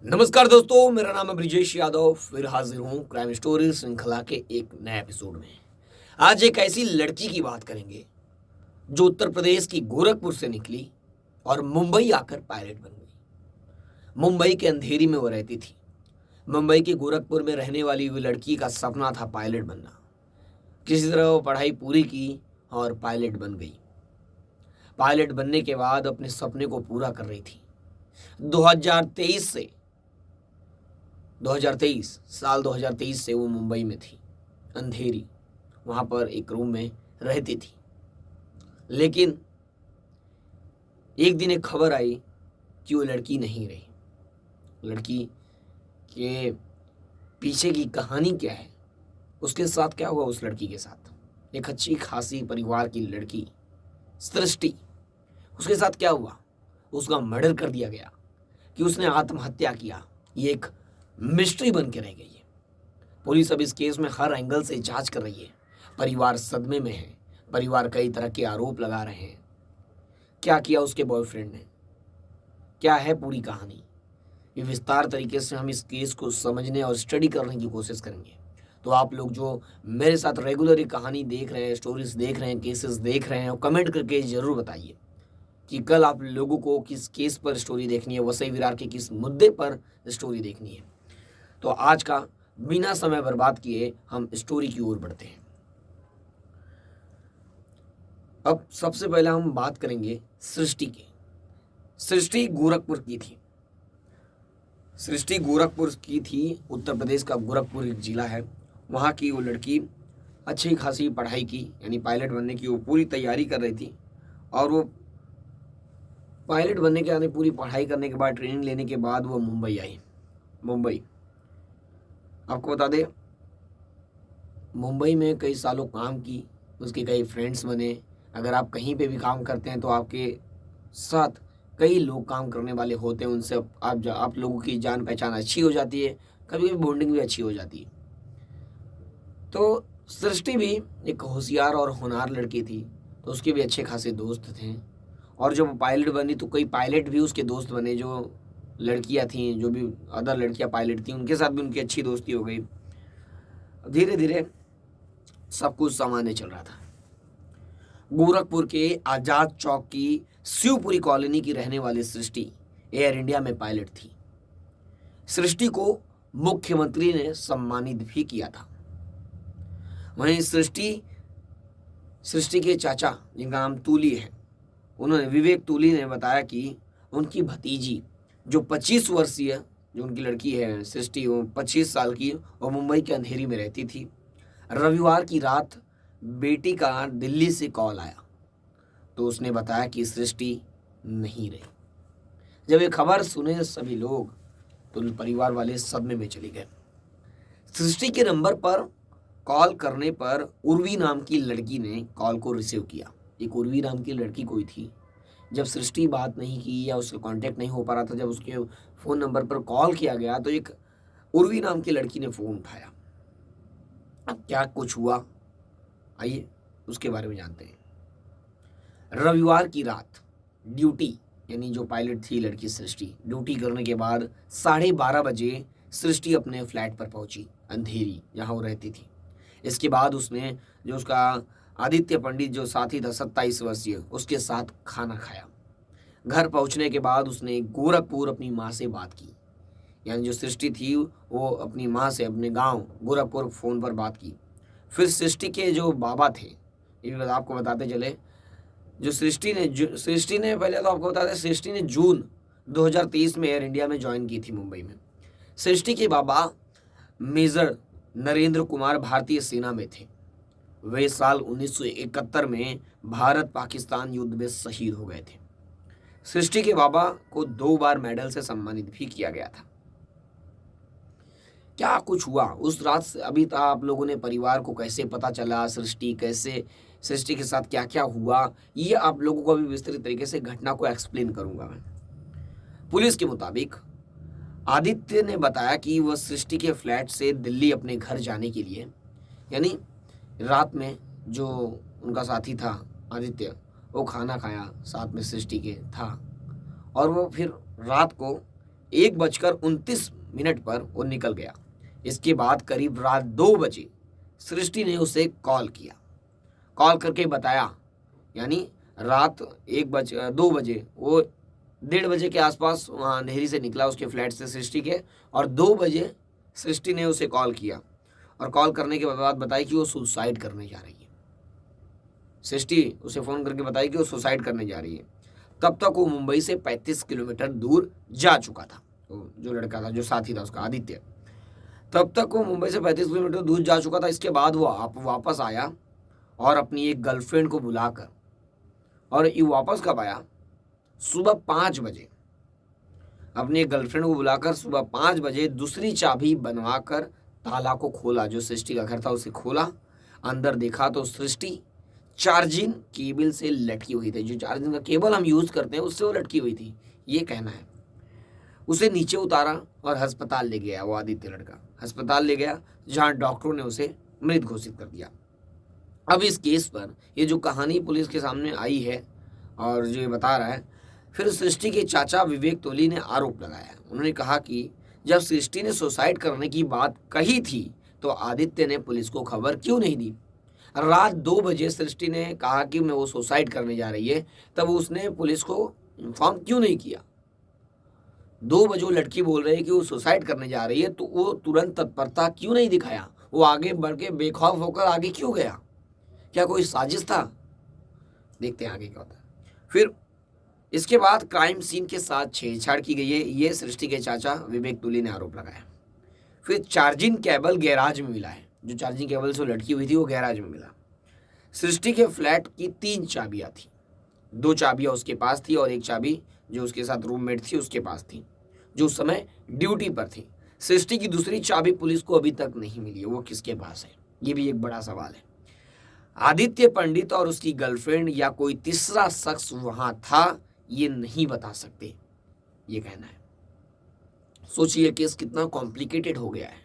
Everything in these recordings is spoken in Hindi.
नमस्कार दोस्तों, मेरा नाम है ब्रिजेश यादव। फिर हाजिर हूँ क्राइम स्टोरी श्रृंखला के एक नए एपिसोड में। आज एक ऐसी लड़की की बात करेंगे जो उत्तर प्रदेश की गोरखपुर से निकली और मुंबई आकर पायलट बन गई। मुंबई के अंधेरी में वो रहती थी। मुंबई के गोरखपुर में रहने वाली वो लड़की का सपना था पायलट बनना। किसी तरह वो पढ़ाई पूरी की और पायलट बन गई। पायलट बनने के बाद अपने सपने को पूरा कर रही थी। 2023 से वो मुंबई में थी, अंधेरी। वहाँ पर एक रूम में रहती थी। लेकिन एक दिन एक खबर आई कि वो लड़की नहीं रही। लड़की के पीछे की कहानी क्या है, उसके साथ क्या हुआ। उस लड़की के साथ एक अच्छी खासी परिवार की लड़की सृष्टि, उसके साथ क्या हुआ। उसका मर्डर कर दिया गया कि उसने आत्महत्या किया। ये एक मिस्ट्री बन के रह गई है। पुलिस अब इस केस में हर एंगल से जांच कर रही है। परिवार सदमे में है। परिवार कई तरह के आरोप लगा रहे हैं। क्या किया उसके बॉयफ्रेंड ने, क्या है पूरी कहानी, ये विस्तार तरीके से हम इस केस को समझने और स्टडी करने की कोशिश करेंगे। तो आप लोग जो मेरे साथ रेगुलर ये कहानी देख रहे हैं, स्टोरीज देख रहे हैं, केसेस देख रहे हैं, और कमेंट करके ज़रूर बताइए कि कल आप लोगों को किस केस पर स्टोरी देखनी है, वसई विरार के किस मुद्दे पर स्टोरी देखनी है। तो आज का बिना समय बर्बाद किए हम स्टोरी की ओर बढ़ते हैं। अब सबसे पहले हम बात करेंगे सृष्टि की। सृष्टि गोरखपुर की थी। सृष्टि गोरखपुर की थी। उत्तर प्रदेश का गोरखपुर एक जिला है। वहाँ की वो लड़की अच्छी खासी पढ़ाई की, यानी पायलट बनने की वो पूरी तैयारी कर रही थी। और वो पायलट बनने के आने पूरी पढ़ाई करने के बाद, ट्रेनिंग लेने के बाद वो मुंबई आई। मुंबई, आपको बता दें, मुंबई में कई सालों काम की, उसके कई फ्रेंड्स बने। अगर आप कहीं पे भी काम करते हैं तो आपके साथ कई लोग काम करने वाले होते हैं। उनसे आप लोगों की जान पहचान अच्छी हो जाती है, कभी कभी बॉन्डिंग भी अच्छी हो जाती है। तो सृष्टि भी एक होशियार और होनहार लड़की थी, तो उसके भी अच्छे खासे दोस्त थे। और जब वो पायलट बनी तो कई पायलट भी उसके दोस्त बने, जो लड़कियां थीं, जो भी अदर लड़कियां पायलट थीं, उनके साथ भी उनकी अच्छी दोस्ती हो गई। धीरे धीरे सब कुछ सामान्य चल रहा था। गोरखपुर के आजाद चौक की शिवपुरी कॉलोनी की रहने वाली सृष्टि एयर इंडिया में पायलट थी। सृष्टि को मुख्यमंत्री ने सम्मानित भी किया था। वहीं सृष्टि के चाचा, जिनका नाम तूली है, उन्होंने विवेक तूली ने बताया कि उनकी भतीजी जो 25 वर्षीय, जो उनकी लड़की है सृष्टि, वो 25 साल की और मुंबई के अंधेरी में रहती थी। रविवार की रात बेटी का दिल्ली से कॉल आया तो उसने बताया कि सृष्टि नहीं रही। जब ये खबर सुने सभी लोग, तो परिवार वाले सदमे में चले गए। सृष्टि के नंबर पर कॉल करने पर उर्वी नाम की लड़की ने कॉल को रिसीव किया। एक उर्वी नाम की लड़की कोई थी। जब सृष्टि बात नहीं की या उसका कांटेक्ट नहीं हो पा रहा था, जब उसके फ़ोन नंबर पर कॉल किया गया तो एक उर्वी नाम की लड़की ने फ़ोन उठाया। अब क्या कुछ हुआ, आइए उसके बारे में जानते हैं। रविवार की रात ड्यूटी, यानी जो पायलट थी लड़की सृष्टि, ड्यूटी करने के बाद 12:30 बजे सृष्टि अपने फ्लैट पर पहुंची, अंधेरी, जहां वो रहती थी। इसके बाद उसने जो उसका आदित्य पंडित जो साथी था 27 वर्षीय, उसके साथ खाना खाया। घर पहुंचने के बाद उसने गोरखपुर अपनी माँ से बात की। यानी जो सृष्टि थी वो अपनी माँ से अपने गांव गोरखपुर फ़ोन पर बात की। फिर सृष्टि के जो बाबा थे, ये भी आपको बताते चले, जो सृष्टि ने पहले तो आपको बता दें, सृष्टि ने जून 2023 में एयर इंडिया में ज्वाइन की थी मुंबई में। सृष्टि के बाबा मेजर नरेंद्र कुमार भारतीय सेना में थे। वे साल 1971 में भारत पाकिस्तान युद्ध में शहीद हो गए थे। सृष्टि के बाबा को 2 बार मेडल से सम्मानित भी किया गया था। क्या कुछ हुआ उस रात से, अभी तक आप लोगों ने परिवार को कैसे पता चला, सृष्टि के साथ क्या क्या हुआ, ये आप लोगों को अभी विस्तृत तरीके से घटना को एक्सप्लेन करूंगा मैं। पुलिस के मुताबिक आदित्य ने बताया कि वह सृष्टि के फ्लैट से दिल्ली अपने घर जाने के लिए, यानी रात में जो उनका साथी था आदित्य, वो खाना खाया साथ में सृष्टि के था, और वो फिर रात को 1:29 पर वो निकल गया। इसके बाद करीब रात 2 बजे सृष्टि ने उसे कॉल किया, कॉल करके बताया, यानी रात 2 बजे वो 1:30 बजे के आसपास वहाँ अंधेरी से निकला उसके फ्लैट से सृष्टि के, और 2 बजे सृष्टि ने उसे कॉल किया और कॉल करने के बाद बताई कि वो सुसाइड करने जा रही है। सृष्टि उसे फ़ोन करके बताई कि वो सुसाइड करने जा रही है। तब तक वो मुंबई से 35 किलोमीटर दूर जा चुका था। जो लड़का था, जो साथी था उसका, आदित्य, तब तक वो मुंबई से 35 किलोमीटर दूर जा चुका था। इसके बाद वो वापस आया और अपनी एक गर्लफ्रेंड को बुलाकर, और ये वापस कब आया? सुबह 5 बजे। अपनी एक गर्लफ्रेंड को बुलाकर सुबह 5 बजे दूसरी चाबी बनवाकर ताला को खोला, जो सृष्टि का घर था उसे खोला। अंदर देखा तो सृष्टि चार्जिंग केबल से लटकी हुई थी। जो चार्जिंग का केबल हम यूज़ करते हैं उससे वो लटकी हुई थी, ये कहना है। उसे नीचे उतारा और अस्पताल ले गया। वो आदित्य लड़का अस्पताल ले गया, जहां डॉक्टरों ने उसे मृत घोषित कर दिया। अब इस केस पर ये जो कहानी पुलिस के सामने आई है और जो ये बता रहा है, फिर सृष्टि के चाचा विवेक तोली ने आरोप लगाया। उन्होंने कहा कि जब सृष्टि ने सुसाइड करने की बात कही थी तो आदित्य ने पुलिस को खबर क्यों नहीं दी? रात 2 बजे सृष्टि ने कहा कि मैं वो सुसाइड करने जा रही है, तब उसने पुलिस को इन्फॉर्म क्यों नहीं किया? 2 बजे वो लड़की बोल रही है कि वो सुसाइड करने जा रही है, तो वो तुरंत तत्परता क्यों नहीं दिखाया? वो आगे बढ़ के बेखौफ होकर आगे क्यों गया? क्या कोई साजिश था? देखते हैं आगे क्या होता है। फिर इसके बाद क्राइम सीन के साथ छेड़छाड़ की गई है, ये सृष्टि के चाचा विवेक तुली ने आरोप लगाया। फिर चार्जिंग केबल गैराज में मिला है। जो चार्जिंग केबल से लटकी हुई थी वो गैराज में मिला। सृष्टि के फ्लैट की 3 चाबियां थी। 2 चाबियां उसके पास थी और 1 चाबी जो उसके साथ रूममेट थी उसके पास थी, जो उस समय ड्यूटी पर थी। सृष्टि की दूसरी चाबी पुलिस को अभी तक नहीं मिली है, वो किसके पास है? ये भी एक बड़ा सवाल है। आदित्य पंडित और उसकी गर्लफ्रेंड या कोई तीसरा शख्स वहां था, ये नहीं बता सकते, ये कहना है। सोचिए केस कितना कॉम्प्लिकेटेड हो गया है।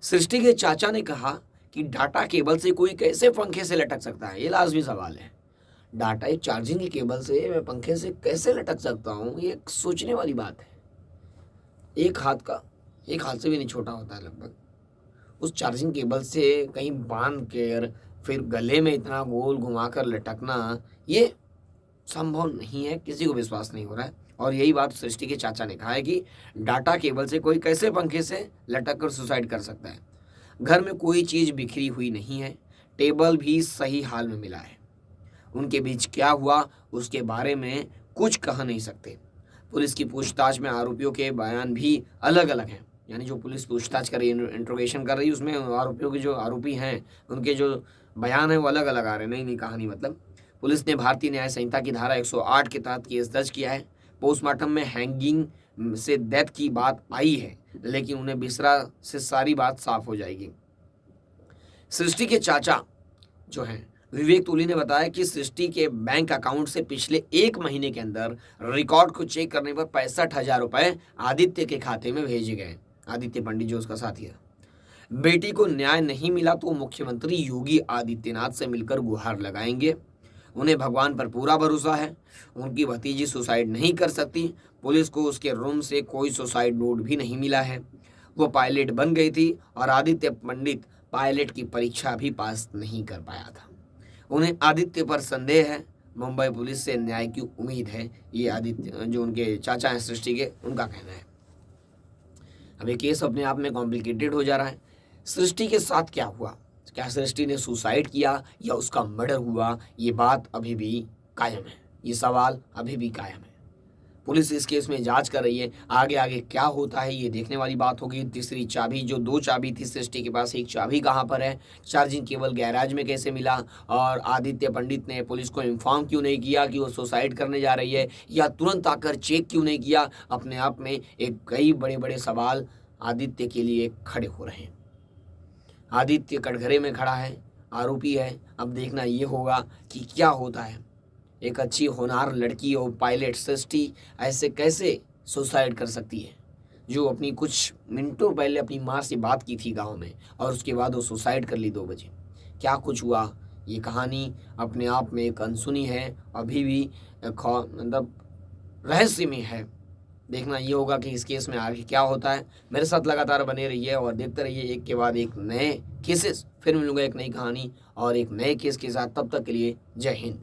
सृष्टि के चाचा ने कहा कि डाटा केबल से कोई कैसे पंखे से लटक सकता है? ये लाजमी सवाल है। डाटा एक चार्जिंग के केबल से मैं पंखे से कैसे लटक सकता हूँ? ये सोचने वाली बात है। एक हाथ से भी नहीं छोटा होता है लगभग। उस चार्जिंग केबल से कहीं बांध कर फिर गले में इतना गोल घुमाकर लटकना, ये संभव नहीं है, किसी को विश्वास नहीं हो रहा है। और यही बात सृष्टि के चाचा ने कहा है कि डाटा केबल से कोई कैसे पंखे से लटक कर सुसाइड कर सकता है। घर में कोई चीज़ बिखरी हुई नहीं है, टेबल भी सही हाल में मिला है। उनके बीच क्या हुआ उसके बारे में कुछ कह नहीं सकते। पुलिस की पूछताछ में आरोपियों के बयान भी अलग अलग हैं, यानी जो पुलिस पूछताछ कर रही है, इंट्रोगेशन कर रही है, उसमें आरोपियों के जो आरोपी हैं उनके जो बयान है वो अलग अलग आ रहे हैं। नई कहानी मतलब। पुलिस ने भारतीय न्याय संहिता की धारा 108 के तहत केस दर्ज किया है। पोस्टमार्टम में हैंगिंग से डेथ की बात आई है, लेकिन उन्हें बिसरा से सारी बात साफ हो जाएगी। सृष्टि के चाचा जो हैं विवेक तुली ने बताया कि सृष्टि के बैंक अकाउंट से पिछले 1 महीने के अंदर रिकॉर्ड को चेक करने पर 65,000 रुपए आदित्य के खाते में भेजे गए। आदित्य पंडित जो उसका साथी है। बेटी को न्याय नहीं मिला तो मुख्यमंत्री योगी आदित्यनाथ से मिलकर गुहार लगाएंगे। उन्हें भगवान पर पूरा भरोसा है, उनकी भतीजी सुसाइड नहीं कर सकती। पुलिस को उसके रूम से कोई सुसाइड नोट भी नहीं मिला है। वो पायलट बन गई थी और आदित्य पंडित पायलट की परीक्षा भी पास नहीं कर पाया था। उन्हें आदित्य पर संदेह है। मुंबई पुलिस से न्याय की उम्मीद है, ये आदित्य जो उनके चाचा हैं सृष्टि के, उनका कहना है। अब ये केस अपने आप में कॉम्प्लिकेटेड हो जा रहा है। सृष्टि के साथ क्या हुआ? क्या सृष्टि ने सुसाइड किया या उसका मर्डर हुआ? ये बात अभी भी कायम है, ये सवाल अभी भी कायम है। पुलिस इस केस में जांच कर रही है। आगे आगे क्या होता है ये देखने वाली बात होगी। तीसरी चाबी, जो 2 चाबी थी सृष्टि के पास, 1 चाबी कहाँ पर है? चार्जिंग केबल गैराज में कैसे मिला? और आदित्य पंडित ने पुलिस को इन्फॉर्म क्यों नहीं किया कि वो सुसाइड करने जा रही है, या तुरंत आकर चेक क्यों नहीं किया? अपने आप में एक कई बड़े बड़े सवाल आदित्य के लिए खड़े हो रहे हैं। आदित्य कटघरे में खड़ा है, आरोपी है। अब देखना ये होगा कि क्या होता है। एक अच्छी होनहार लड़की और पायलट सृष्टि ऐसे कैसे सुसाइड कर सकती है, जो अपनी कुछ मिनटों पहले अपनी माँ से बात की थी गांव में, और उसके बाद वो सुसाइड कर ली 2 बजे। क्या कुछ हुआ? ये कहानी अपने आप में एक अनसुनी है, अभी भी मतलब रहस्य में है। देखना ये होगा कि इस केस में आगे क्या होता है। मेरे साथ लगातार बने रहिए और देखते रहिए एक के बाद एक नए केसेस। फिर मिलूंगा एक नई कहानी और एक नए केस के साथ। तब तक के लिए जय हिंद।